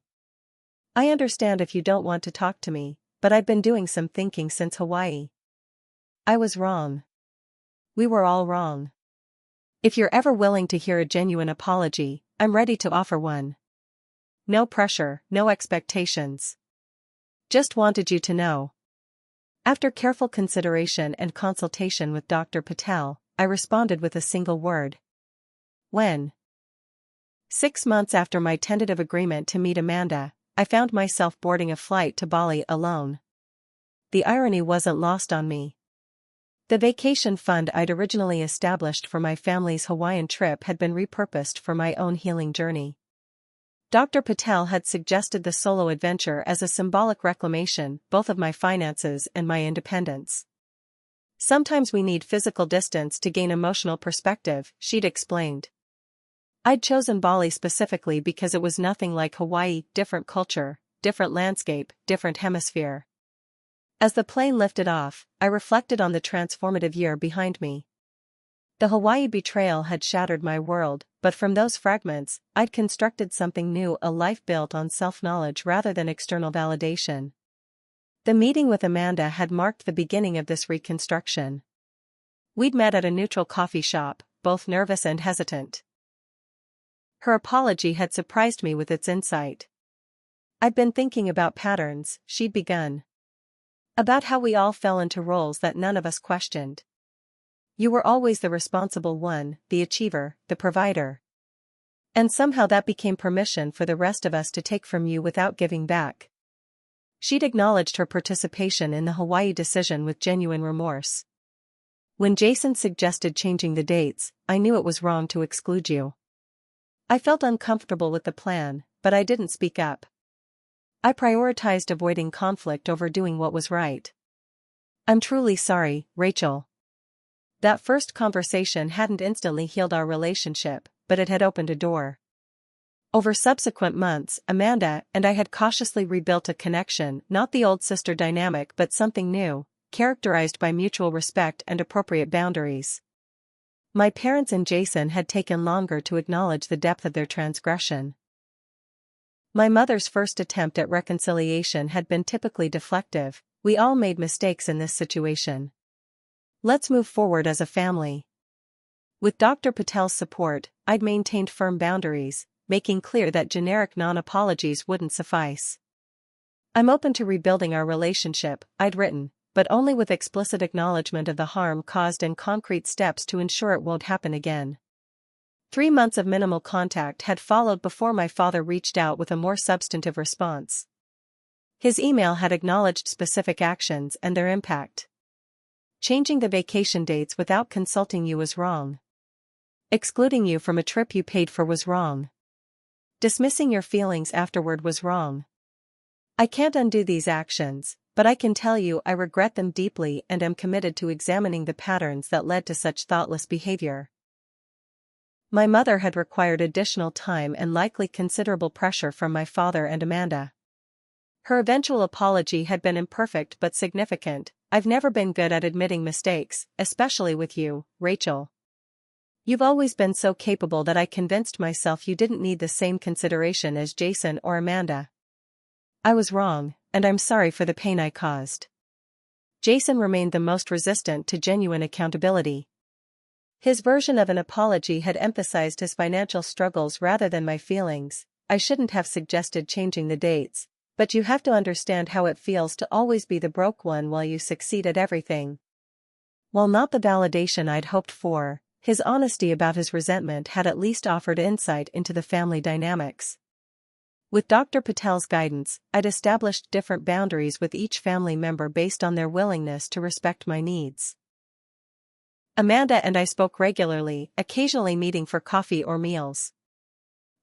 "I understand if you don't want to talk to me, but I've been doing some thinking since Hawaii. I was wrong. We were all wrong. If you're ever willing to hear a genuine apology, I'm ready to offer one. No pressure, no expectations. Just wanted you to know." After careful consideration and consultation with Dr. Patel, I responded with a single word. When? 6 months after my tentative agreement to meet Amanda, I found myself boarding a flight to Bali alone. The irony wasn't lost on me. The vacation fund I'd originally established for my family's Hawaiian trip had been repurposed for my own healing journey. Dr. Patel had suggested the solo adventure as a symbolic reclamation, both of my finances and my independence. "Sometimes we need physical distance to gain emotional perspective," she'd explained. I'd chosen Bali specifically because it was nothing like Hawaii, different culture, different landscape, different hemisphere. As the plane lifted off, I reflected on the transformative year behind me. The Hawaii betrayal had shattered my world, but from those fragments, I'd constructed something new, a life built on self-knowledge rather than external validation. The meeting with Amanda had marked the beginning of this reconstruction. We'd met at a neutral coffee shop, both nervous and hesitant. Her apology had surprised me with its insight. "I'd been thinking about patterns," she'd begun. "About how we all fell into roles that none of us questioned. You were always the responsible one, the achiever, the provider. And somehow that became permission for the rest of us to take from you without giving back." She'd acknowledged her participation in the Hawaii decision with genuine remorse. "When Jason suggested changing the dates, I knew it was wrong to exclude you. I felt uncomfortable with the plan, but I didn't speak up. I prioritized avoiding conflict over doing what was right. I'm truly sorry, Rachel." That first conversation hadn't instantly healed our relationship, but it had opened a door. Over subsequent months, Amanda and I had cautiously rebuilt a connection, not the old sister dynamic but something new, characterized by mutual respect and appropriate boundaries. My parents and Jason had taken longer to acknowledge the depth of their transgression. My mother's first attempt at reconciliation had been typically deflective. "We all made mistakes in this situation. Let's move forward as a family." With Dr. Patel's support, I'd maintained firm boundaries, making clear that generic non-apologies wouldn't suffice. "I'm open to rebuilding our relationship," I'd written, "but only with explicit acknowledgement of the harm caused and concrete steps to ensure it won't happen again." 3 months of minimal contact had followed before my father reached out with a more substantive response. His email had acknowledged specific actions and their impact. "Changing the vacation dates without consulting you was wrong. Excluding you from a trip you paid for was wrong. Dismissing your feelings afterward was wrong. I can't undo these actions, but I can tell you I regret them deeply and am committed to examining the patterns that led to such thoughtless behavior." My mother had required additional time and likely considerable pressure from my father and Amanda. Her eventual apology had been imperfect but significant. "I've never been good at admitting mistakes, especially with you, Rachel. You've always been so capable that I convinced myself you didn't need the same consideration as Jason or Amanda. I was wrong, and I'm sorry for the pain I caused." Jason remained the most resistant to genuine accountability. His version of an apology had emphasized his financial struggles rather than my feelings. "I shouldn't have suggested changing the dates, but you have to understand how it feels to always be the broke one while you succeed at everything." While not the validation I'd hoped for, his honesty about his resentment had at least offered insight into the family dynamics. With Dr. Patel's guidance, I'd established different boundaries with each family member based on their willingness to respect my needs. Amanda and I spoke regularly, occasionally meeting for coffee or meals.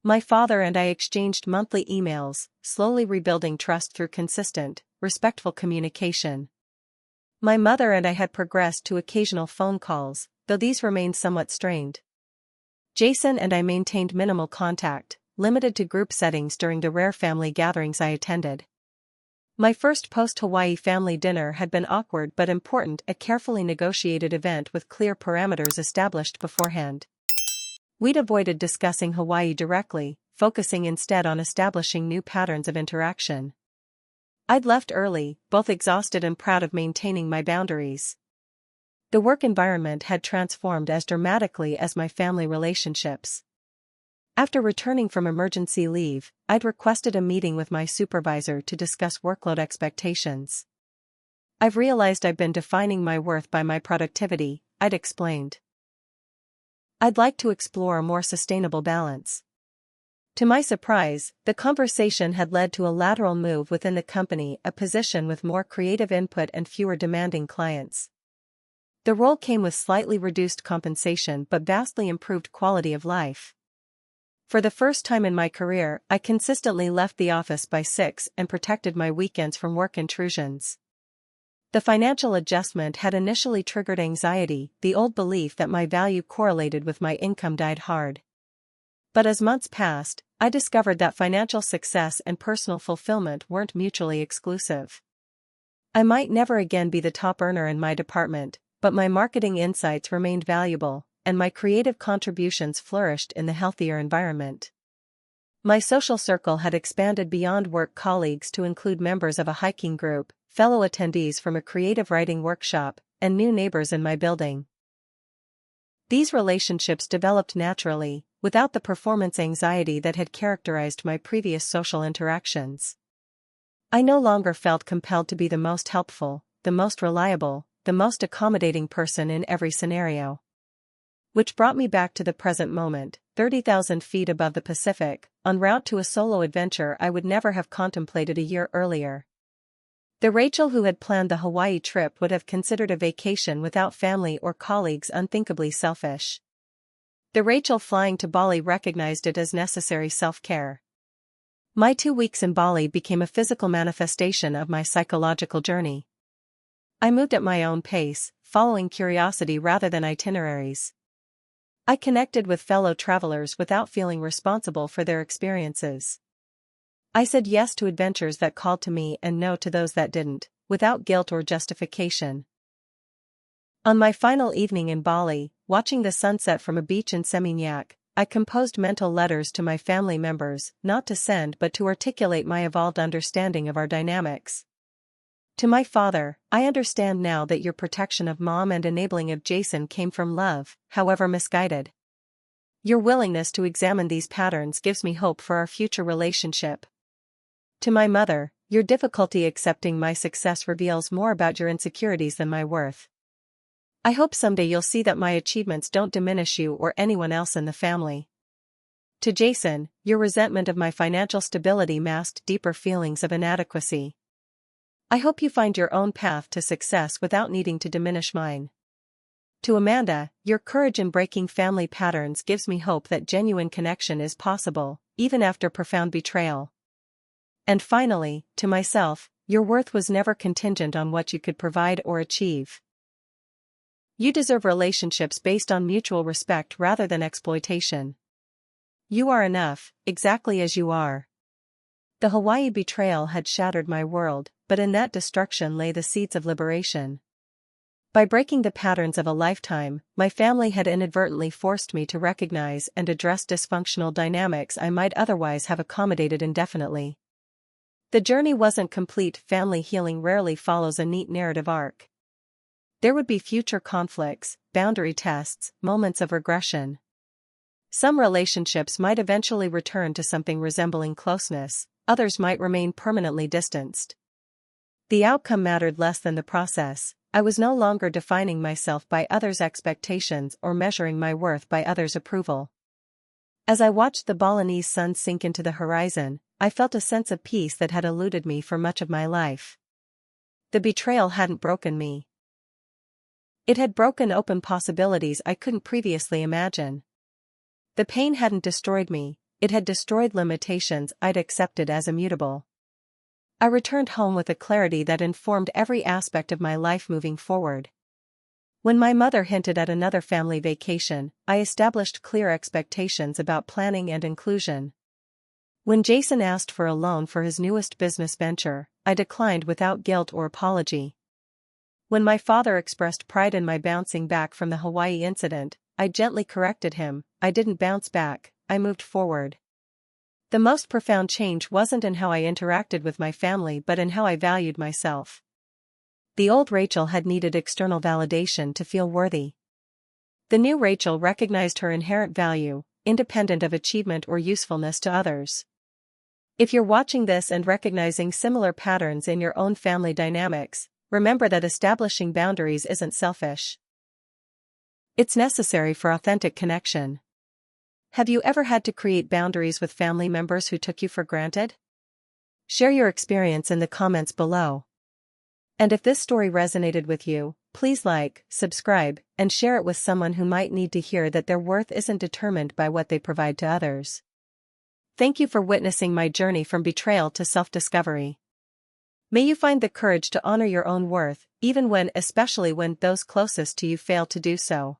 My father and I exchanged monthly emails, slowly rebuilding trust through consistent, respectful communication. My mother and I had progressed to occasional phone calls, though these remained somewhat strained. Jason and I maintained minimal contact, limited to group settings during the rare family gatherings I attended. My first post-Hawaii family dinner had been awkward but important, a carefully negotiated event with clear parameters established beforehand. We'd avoided discussing Hawaii directly, focusing instead on establishing new patterns of interaction. I'd left early, both exhausted and proud of maintaining my boundaries. The work environment had transformed as dramatically as my family relationships. After returning from emergency leave, I'd requested a meeting with my supervisor to discuss workload expectations. "I've realized I've been defining my worth by my productivity," I'd explained. "I'd like to explore a more sustainable balance." To my surprise, the conversation had led to a lateral move within the company, a position with more creative input and fewer demanding clients. The role came with slightly reduced compensation but vastly improved quality of life. For the first time in my career, I consistently left the office by 6 and protected my weekends from work intrusions. The financial adjustment had initially triggered anxiety, the old belief that my value correlated with my income died hard. But as months passed, I discovered that financial success and personal fulfillment weren't mutually exclusive. I might never again be the top earner in my department, but my marketing insights remained valuable, and my creative contributions flourished in the healthier environment. My social circle had expanded beyond work colleagues to include members of a hiking group, fellow attendees from a creative writing workshop, and new neighbors in my building. These relationships developed naturally, without the performance anxiety that had characterized my previous social interactions. I no longer felt compelled to be the most helpful, the most reliable, the most accommodating person in every scenario. Which brought me back to the present moment, 30,000 feet above the Pacific, en route to a solo adventure I would never have contemplated a year earlier. The Rachel who had planned the Hawaii trip would have considered a vacation without family or colleagues unthinkably selfish. The Rachel flying to Bali recognized it as necessary self-care. My 2 weeks in Bali became a physical manifestation of my psychological journey. I moved at my own pace, following curiosity rather than itineraries. I connected with fellow travelers without feeling responsible for their experiences. I said yes to adventures that called to me and no to those that didn't, without guilt or justification. On my final evening in Bali, watching the sunset from a beach in Seminyak, I composed mental letters to my family members, not to send but to articulate my evolved understanding of our dynamics. To my father, "I understand now that your protection of Mom and enabling of Jason came from love, however misguided. Your willingness to examine these patterns gives me hope for our future relationship. To my mother, your difficulty accepting my success reveals more about your insecurities than my worth. I hope someday you'll see that my achievements don't diminish you or anyone else in the family. To Jason, your resentment of my financial stability masked deeper feelings of inadequacy. I hope you find your own path to success without needing to diminish mine. To Amanda, your courage in breaking family patterns gives me hope that genuine connection is possible, even after profound betrayal. And finally, to myself, your worth was never contingent on what you could provide or achieve. You deserve relationships based on mutual respect rather than exploitation. You are enough, exactly as you are." The Hawaii betrayal had shattered my world, but in that destruction lay the seeds of liberation. By breaking the patterns of a lifetime, my family had inadvertently forced me to recognize and address dysfunctional dynamics I might otherwise have accommodated indefinitely. The journey wasn't complete. Family healing rarely follows a neat narrative arc. There would be future conflicts, boundary tests, moments of regression. Some relationships might eventually return to something resembling closeness, others might remain permanently distanced. The outcome mattered less than the process. I was no longer defining myself by others' expectations or measuring my worth by others' approval. As I watched the Balinese sun sink into the horizon, I felt a sense of peace that had eluded me for much of my life. The betrayal hadn't broken me. It had broken open possibilities I couldn't previously imagine. The pain hadn't destroyed me, it had destroyed limitations I'd accepted as immutable. I returned home with a clarity that informed every aspect of my life moving forward. When my mother hinted at another family vacation, I established clear expectations about planning and inclusion. When Jason asked for a loan for his newest business venture, I declined without guilt or apology. When my father expressed pride in my bouncing back from the Hawaii incident, I gently corrected him. I didn't bounce back, I moved forward. The most profound change wasn't in how I interacted with my family but in how I valued myself. The old Rachel had needed external validation to feel worthy. The new Rachel recognized her inherent value, independent of achievement or usefulness to others. If you're watching this and recognizing similar patterns in your own family dynamics, remember that establishing boundaries isn't selfish. It's necessary for authentic connection. Have you ever had to create boundaries with family members who took you for granted? Share your experience in the comments below. And if this story resonated with you, please like, subscribe, and share it with someone who might need to hear that their worth isn't determined by what they provide to others. Thank you for witnessing my journey from betrayal to self-discovery. May you find the courage to honor your own worth, even when, especially when, those closest to you fail to do so.